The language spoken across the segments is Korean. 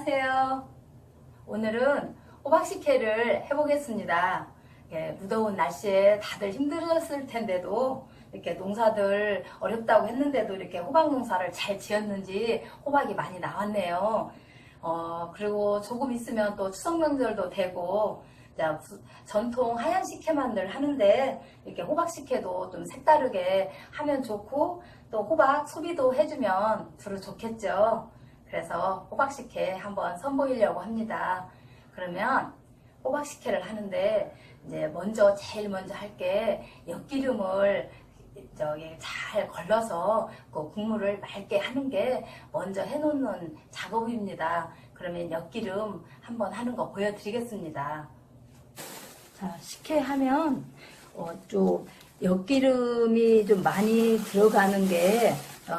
안녕하세요. 오늘은 호박식혜를 해보겠습니다. 무더운 날씨에 다들 힘들었을 텐데도 이렇게 농사들 어렵다고 했는데도 이렇게 호박 농사를 잘 지었는지 호박이 많이 나왔네요. 그리고 조금 있으면 또 추석 명절도 되고 전통 하얀 식혜만들 하는데 이렇게 호박 식혜도 좀 색다르게 하면 좋고 또 호박 소비도 해주면 두루 좋겠죠. 그래서 호박 식혜 한번 선보이려고 합니다. 그러면 호박 식혜를 하는데 이제 제일 먼저 할 게 엿기름을 잘 걸러서 그 국물을 맑게 하는 게 먼저 해놓는 작업입니다. 그러면 엿기름 한번 하는 거 보여드리겠습니다. 자, 식혜하면 좀 엿기름이 좀 많이 들어가는 게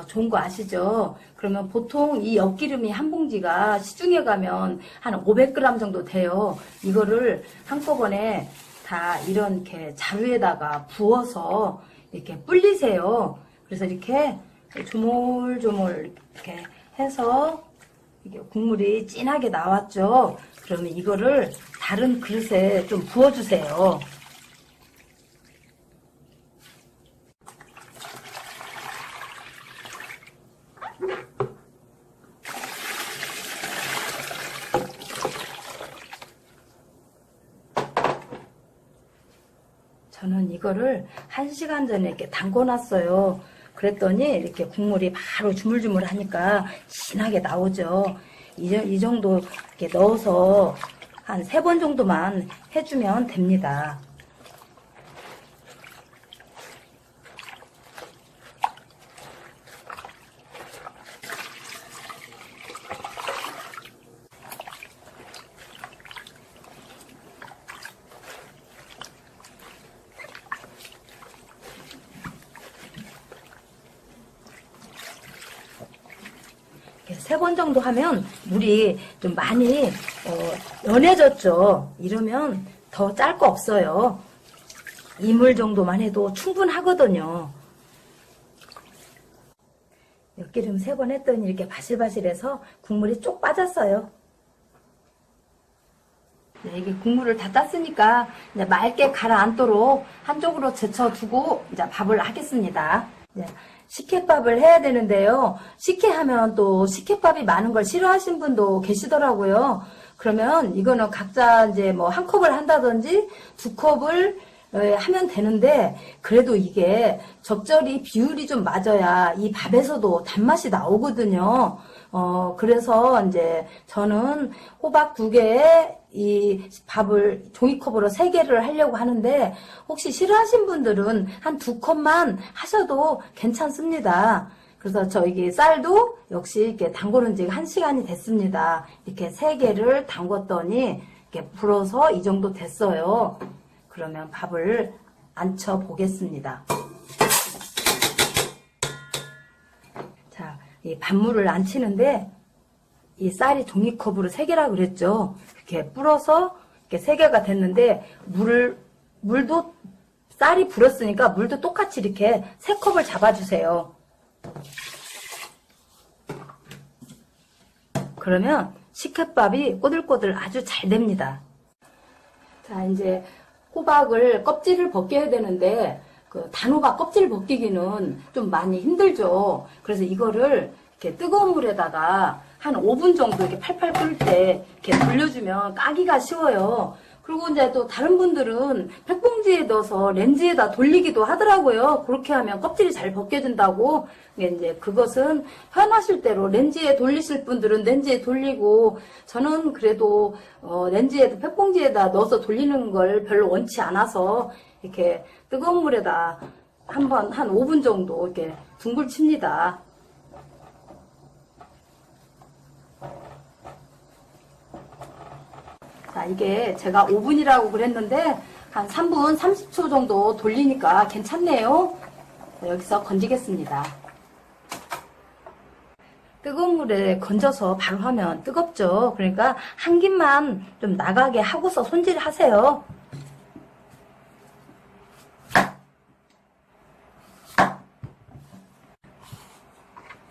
좋은 거 아시죠? 그러면 보통 이 엿기름이 한 봉지가 시중에 가면 한 500g 정도 돼요. 이거를 한꺼번에 다 이렇게 자루에다가 부어서 이렇게 불리세요. 그래서 이렇게 조물조물 이렇게 해서 이게 국물이 진하게 나왔죠. 그러면 이거를 다른 그릇에 좀 부어주세요. 저는 이거를 1시간 전에 이렇게 담궈놨어요. 그랬더니 이렇게 국물이 바로 주물주물 하니까 진하게 나오죠. 이 정도 이렇게 넣어서 한 3번 정도만 해주면 됩니다. 이렇게 3번 정도 하면 물이 좀 많이 연해졌죠. 이러면 더 짤 거 없어요. 이 물 정도만 해도 충분하거든요. 엿기름 3번 했더니 이렇게 바실바실해서 국물이 쪽 빠졌어요. 네, 이게 국물을 다 땄으니까 이제 맑게 가라앉도록 한쪽으로 제쳐두고 이제 밥을 하겠습니다. 네, 식혜밥을 해야 되는데요. 식혜하면 또 식혜밥이 많은 걸 싫어하시는 분도 계시더라고요. 그러면 이거는 각자 이제 뭐 1컵을 한다든지 2컵을 하면 되는데 그래도 이게 적절히 비율이 좀 맞아야 이 밥에서도 단맛이 나오거든요. 그래서 이제 저는 호박 2개에 이 밥을 종이컵으로 3개를 하려고 하는데 혹시 싫어하신 분들은 한 2컵만 하셔도 괜찮습니다. 그래서 저기 쌀도 역시 이렇게 담그는 지 1시간이 됐습니다. 이렇게 3개를 담궜더니 이렇게 불어서 이 정도 됐어요. 그러면 밥을 안쳐 보겠습니다. 자, 이 밥물을 안치는데 이 쌀이 종이컵으로 3개라 그랬죠. 이렇게 불어서 이렇게 3개가 됐는데 물도 쌀이 불었으니까 물도 똑같이 이렇게 3컵을 잡아주세요. 그러면 식혜밥이 꼬들꼬들 아주 잘 됩니다. 자, 이제 호박을 껍질을 벗겨야 되는데 그 단호박 껍질 벗기기는 좀 많이 힘들죠. 그래서 이거를 이렇게 뜨거운 물에다가 한 5분 정도 이렇게 팔팔 끓을 때 이렇게 돌려주면 까기가 쉬워요. 그리고 이제 또 다른 분들은 팩봉지에 넣어서 렌즈에다 돌리기도 하더라고요. 그렇게 하면 껍질이 잘 벗겨진다고. 이제 그것은 편하실 대로 렌즈에 돌리실 분들은 렌즈에 돌리고 저는 그래도 렌즈에도 팩봉지에다 넣어서 돌리는 걸 별로 원치 않아서 이렇게 뜨거운 물에다 한 5분 정도 이렇게 둥글 칩니다. 자, 이게 제가 5분이라고 그랬는데 한 3분 30초 정도 돌리니까 괜찮네요. 여기서 건지겠습니다. 뜨거운 물에 건져서 바로 하면 뜨겁죠. 그러니까 한 김만 좀 나가게 하고서 손질하세요.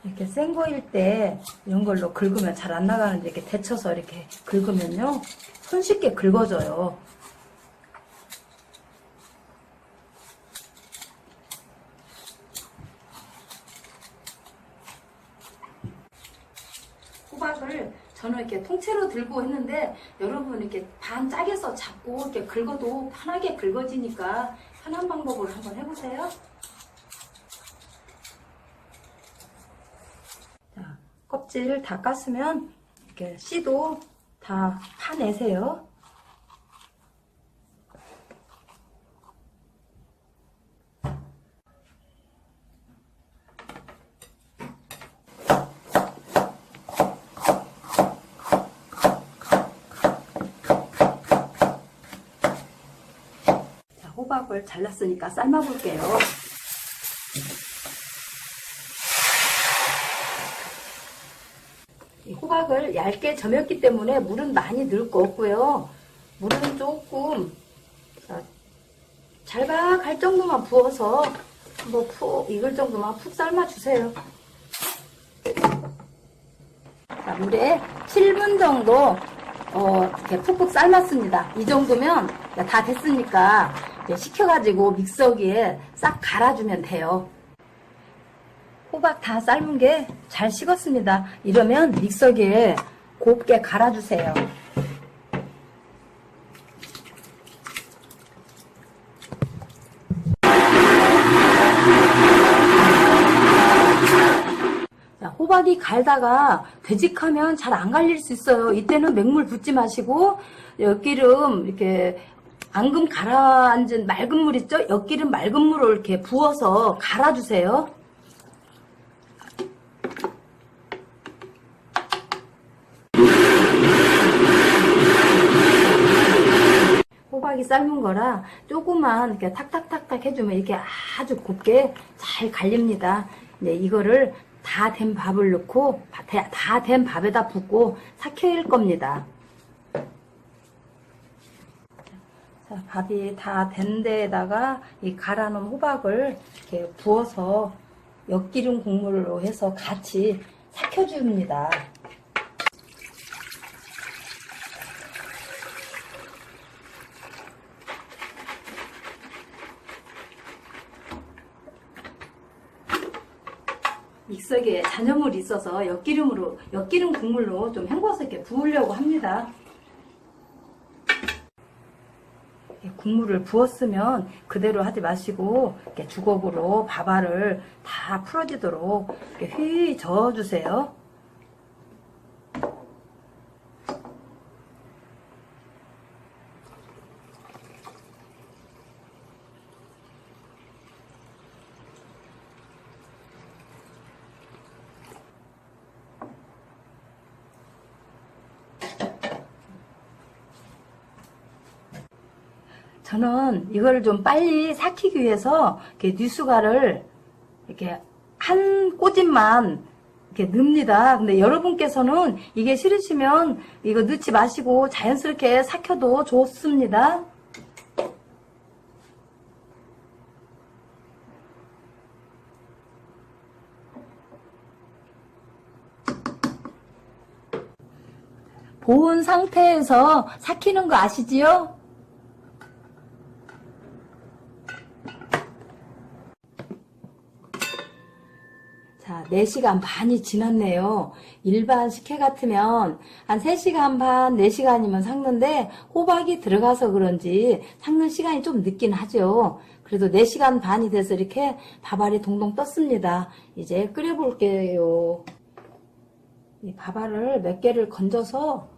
이렇게 센 거일 때 이런 걸로 긁으면 잘 안 나가는데 이렇게 데쳐서 이렇게 긁으면요 손쉽게 긁어져요. 호박을 저는 이렇게 통째로 들고 했는데 여러분 이렇게 반 짜게서 잡고 이렇게 긁어도 편하게 긁어지니까 편한 방법으로 한번 해보세요. 자, 껍질 다 깠으면 이렇게 씨도 다 파내세요. 호박을 잘랐으니까 삶아 볼게요. 호박을 얇게 저몄기 때문에 물은 많이 넣을 거 없고요. 물은 조금 잘박할 정도만 부어서 뭐 푹 익을 정도만 푹 삶아 주세요. 자, 물에 7분 정도 이렇게 푹푹 삶았습니다. 이 정도면 다 됐으니까 식혀가지고 믹서기에 싹 갈아주면 돼요. 호박 다 삶은 게 잘 식었습니다. 이러면 믹서기에 곱게 갈아주세요. 자, 호박이 갈다가 되직하면 잘 안 갈릴 수 있어요. 이때는 맹물 붓지 마시고 엿기름 이렇게 앙금 가라앉은 맑은 물 있죠? 엿기름 맑은 물을 이렇게 부어서 갈아주세요. 호박이 삶은 거라 조금만 이렇게 탁탁탁탁 해주면 이렇게 아주 곱게 잘 갈립니다. 이제 이거를 다 된 밥을 넣고 다 된 밥에다 붓고 삭혀일 겁니다. 자, 밥이 다 된 데에다가 이 갈아놓은 호박을 이렇게 부어서 엿기름 국물로 해서 같이 삭혀줍니다. 믹서기에 잔여물이 있어서 엿기름 국물로 좀 헹궈서 이렇게 부으려고 합니다. 국물을 부었으면 그대로 하지 마시고 이렇게 주걱으로 밥알을 다 풀어지도록 이렇게 휘 저어주세요. 저는 이거를 좀 빨리 삭히기 위해서 이렇게 뉴스가를 이렇게 한 꼬집만 이렇게 넣습니다. 근데 여러분께서는 이게 싫으시면 이거 넣지 마시고 자연스럽게 삭혀도 좋습니다. 보온 상태에서 삭히는 거 아시지요? 자, 4시간 반이 지났네요. 일반 식혜 같으면 한 3시간 반, 4시간이면 삭는데 호박이 들어가서 그런지 삭는 시간이 좀 늦긴 하죠. 그래도 4시간 반이 돼서 이렇게 밥알이 동동 떴습니다. 이제 끓여볼게요. 이 밥알을 몇 개를 건져서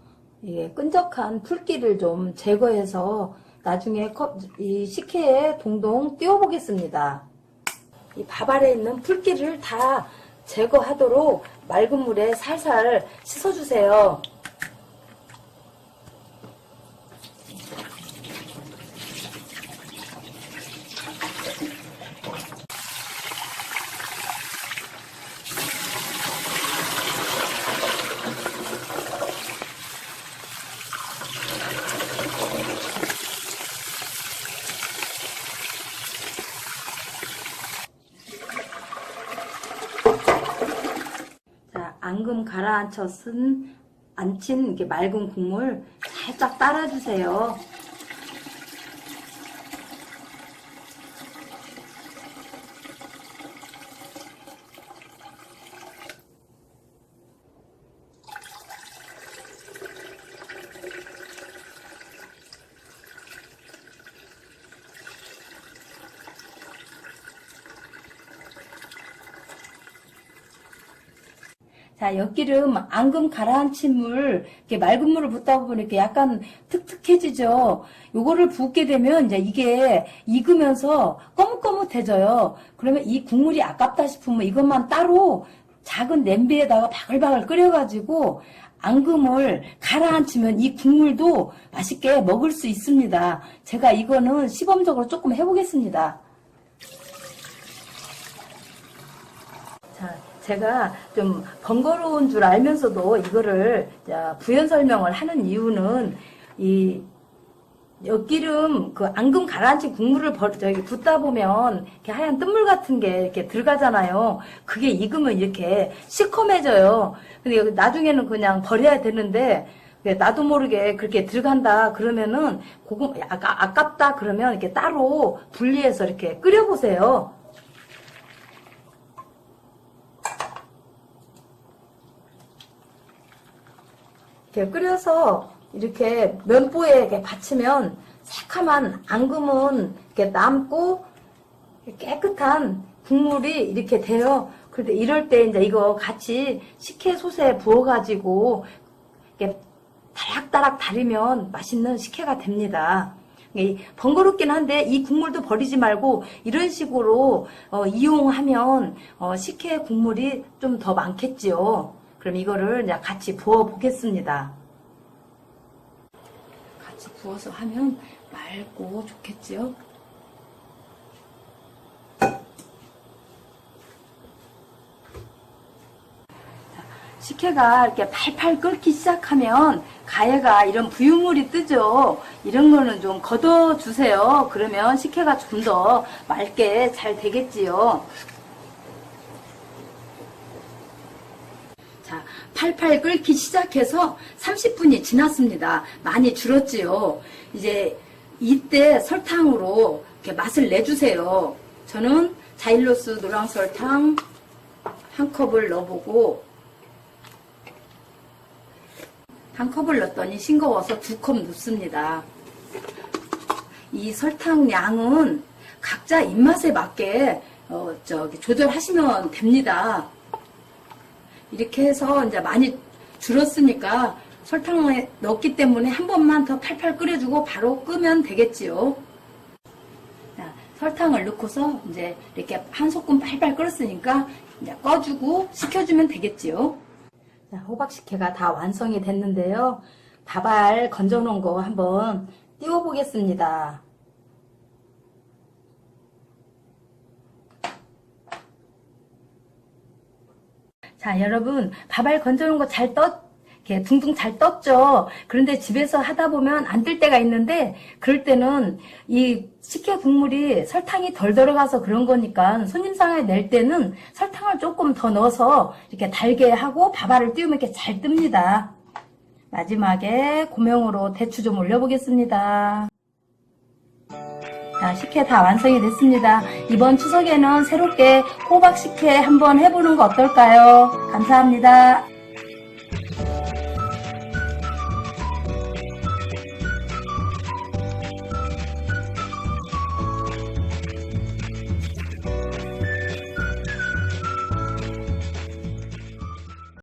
이 끈적한 풀기를 좀 제거해서 나중에 이 식혜에 동동 띄워보겠습니다. 이 밥알에 있는 풀기를 다 제거하도록 맑은 물에 살살 씻어주세요. 앙금 안친 이렇게 맑은 국물 살짝 따라주세요. 자, 엿기름 앙금 가라앉힌 물, 이렇게 맑은 물을 붓다 보면 이렇게 약간 특특해지죠. 요거를 붓게 되면 이제 이게 익으면서 거뭇거뭇해져요. 그러면 이 국물이 아깝다 싶으면 이것만 따로 작은 냄비에다가 바글바글 끓여가지고 앙금을 가라앉히면 이 국물도 맛있게 먹을 수 있습니다. 제가 이거는 시범적으로 조금 해보겠습니다. 자, 제가 좀 번거로운 줄 알면서도 이거를 부연 설명을 하는 이유는 이 엿기름 그 앙금 가라앉힌 국물을 붓다 보면 이렇게 하얀 뜬물 같은 게 이렇게 들어가잖아요. 그게 익으면 이렇게 시커매져요. 근데 나중에는 그냥 버려야 되는데 나도 모르게 그렇게 들어간다 그러면은 그거 아깝다 그러면 이렇게 따로 분리해서 이렇게 끓여보세요. 이렇게 끓여서 이렇게 면보에 이렇게 받치면 새카만 앙금은 이렇게 남고 깨끗한 국물이 이렇게 돼요. 그런데 이럴 때 이제 이거 같이 식혜솥에 부어가지고 이렇게 다락다락 달이면 맛있는 식혜가 됩니다. 번거롭긴 한데 이 국물도 버리지 말고 이런 식으로 이용하면 식혜 국물이 좀 더 많겠지요. 그럼 이거를 이제 같이 부어 보겠습니다. 같이 부어서 하면 맑고 좋겠지요. 식혜가 이렇게 팔팔 끓기 시작하면 가해가 이런 부유물이 뜨죠. 이런 거는 좀 걷어주세요. 그러면 식혜가 좀 더 맑게 잘 되겠지요. 자, 팔팔 끓기 시작해서 30분이 지났습니다. 많이 줄었지요. 이제 이때 설탕으로 이렇게 맛을 내주세요. 저는 자일로스 노랑설탕 한 컵을 넣어보고 한 컵을 넣었더니 싱거워서 2컵 넣습니다. 이 설탕 양은 각자 입맛에 맞게 조절하시면 됩니다. 이렇게 해서 이제 많이 줄었으니까 설탕을 넣었기 때문에 한 번만 더 팔팔 끓여주고 바로 끄면 되겠지요. 자, 설탕을 넣고서 이제 이렇게 한 소끔 팔팔 끓었으니까 이제 꺼주고 식혀주면 되겠지요. 자, 호박식혜가 다 완성이 됐는데요. 밥알 건져 놓은 거 한번 띄워 보겠습니다. 자, 여러분, 밥알 건져 놓은 거 이렇게 둥둥 잘 떴죠? 그런데 집에서 하다 보면 안 뜰 때가 있는데, 그럴 때는 이 식혜 국물이 설탕이 덜 들어가서 그런 거니까 손님상에 낼 때는 설탕을 조금 더 넣어서 이렇게 달게 하고 밥알을 띄우면 이렇게 잘 뜹니다. 마지막에 고명으로 대추 좀 올려보겠습니다. 자, 식혜 다 완성이 됐습니다. 이번 추석에는 새롭게 호박 식혜 한번 해보는 거 어떨까요? 감사합니다.